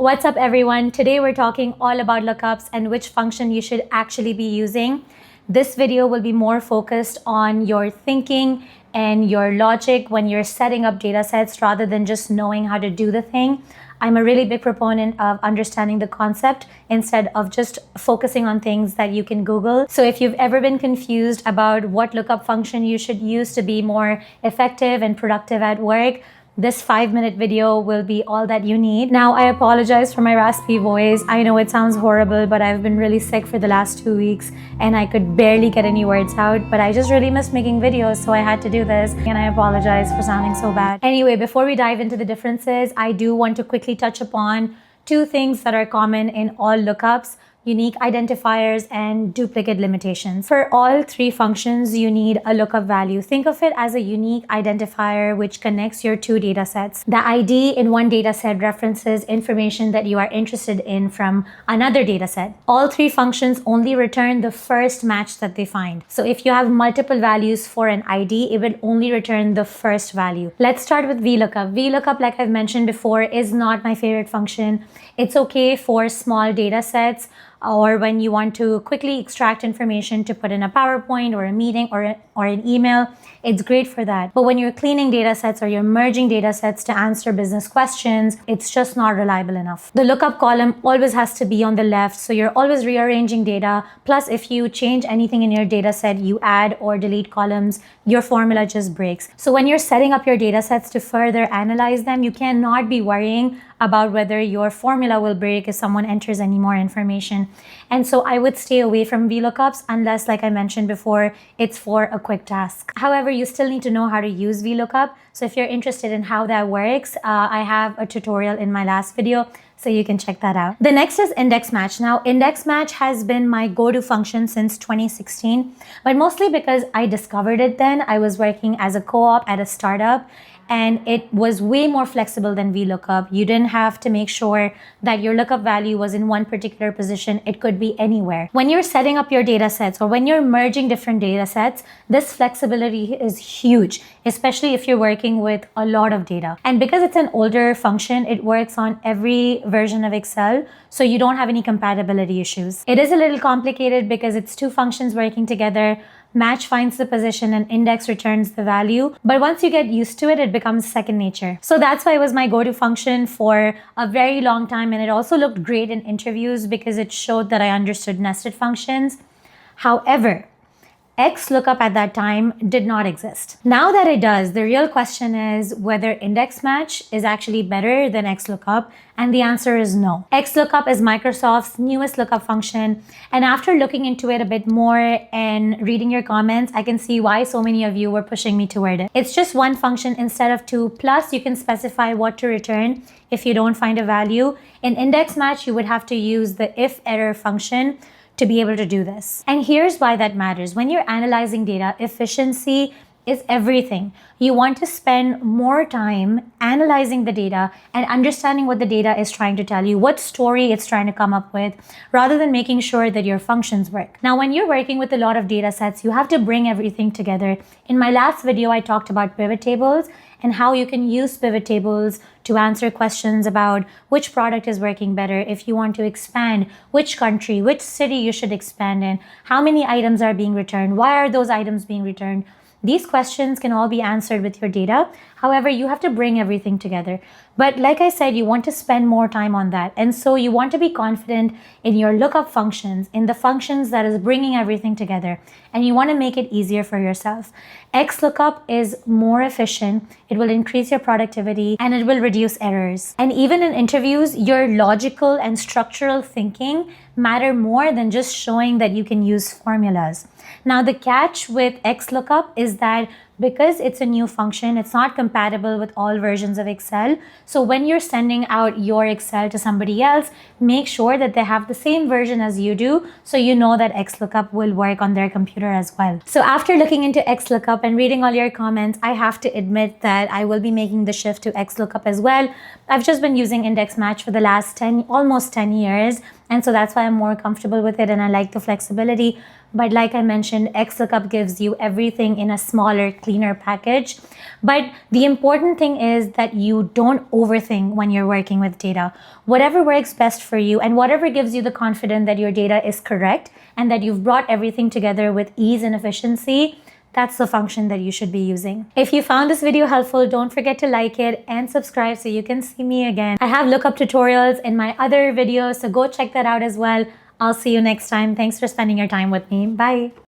What's up everyone? Today we're talking all about lookups and which function you should actually be using. This video will be more focused on your thinking and your logic when you're setting up data sets rather than just knowing how to do the thing. I'm a really big proponent of understanding the concept instead of just focusing on things that you can Google. So if you've ever been confused about what lookup function you should use to be more effective and productive at work, this 5-minute video will be all that you need. Now, I apologize for my raspy voice. I know it sounds horrible, but I've been really sick for the last 2 weeks and I could barely get any words out, but I just really missed making videos, so I had to do this, and I apologize for sounding so bad. Anyway, before we dive into the differences, I do want to quickly touch upon 2 things that are common in all lookups: unique identifiers and duplicate limitations. For all 3 functions, you need a lookup value. Think of it as a unique identifier which connects your 2 data sets. The ID in one data set references information that you are interested in from another data set. All 3 functions only return the first match that they find. So if you have multiple values for an ID, it will only return the first value. Let's start with Vlookup. Vlookup, like I've mentioned before, is not my favorite function. It's okay for small data sets, or when you want to quickly extract information to put in a PowerPoint or a meeting or an email. It's great for that. But when you're cleaning data sets or you're merging data sets to answer business questions, it's just not reliable enough. The lookup column always has to be on the left, so you're always rearranging data. Plus, if you change anything in your data set, you add or delete columns, your formula just breaks. So when you're setting up your data sets to further analyze them, you cannot be worrying about whether your formula will break if someone enters any more information. And so I would stay away from VLOOKUPs unless, like I mentioned before, it's for a quick task. However, you still need to know how to use VLOOKUP. So if you're interested in how that works, I have a tutorial in my last video, so you can check that out. The next is index match. Now, index match has been my go-to function since 2016, but mostly because I discovered it then. I was working as a co-op at a startup, and it was way more flexible than VLOOKUP. You didn't have to make sure that your lookup value was in one particular position. It could be anywhere. When you're setting up your data sets or when you're merging different data sets, this flexibility is huge, especially if you're working with a lot of data. And because it's an older function, it works on every version of Excel, so you don't have any compatibility issues. It is a little complicated because it's 2 functions working together. Match finds the position and index returns the value. But once you get used to it, it becomes second nature. So that's why it was my go-to function for a very long time. And it also looked great in interviews because it showed that I understood nested functions. However, Xlookup at that time did not exist. Now that it does, the real question is whether index match is actually better than Xlookup, and the answer is no. Xlookup is Microsoft's newest lookup function, and after looking into it a bit more and reading your comments, I can see why so many of you were pushing me toward it. It's just 1 function instead of 2, plus you can specify what to return if you don't find a value. In index match, you would have to use the if error function to be able to do this. And here's why that matters. When you're analyzing data, efficiency is everything. You want to spend more time analyzing the data and understanding what the data is trying to tell you, what story it's trying to come up with, rather than making sure that your functions work. Now, when you're working with a lot of data sets, you have to bring everything together. In my last video, I talked about pivot tables and how you can use pivot tables to answer questions about which product is working better, if you want to expand, which country, which city you should expand in, how many items are being returned, why are those items being returned. These questions can all be answered with your data. However, you have to bring everything together. But like I said, you want to spend more time on that. And so you want to be confident in your lookup functions, in the functions that is bringing everything together. And you want to make it easier for yourself. Xlookup is more efficient. It will increase your productivity and it will reduce errors. And even in interviews, your logical and structural thinking matter more than just showing that you can use formulas. Now, the catch with Xlookup is that because it's a new function, it's not compatible with all versions of Excel. So when you're sending out your Excel to somebody else, make sure that they have the same version as you do, so you know that Xlookup will work on their computer as well. So after looking into Xlookup and reading all your comments, I have to admit that I will be making the shift to Xlookup as well. I've just been using index match for the last almost 10 years. And so that's why I'm more comfortable with it and I like the flexibility. But like I mentioned, Xlookup gives you everything in a smaller cleaner package. But the important thing is that you don't overthink when you're working with data. Whatever works best for you and whatever gives you the confidence that your data is correct and that you've brought everything together with ease and efficiency, that's the function that you should be using. If you found this video helpful, don't forget to like it and subscribe so you can see me again. I have lookup tutorials in my other videos, so go check that out as well. I'll see you next time. Thanks for spending your time with me. Bye.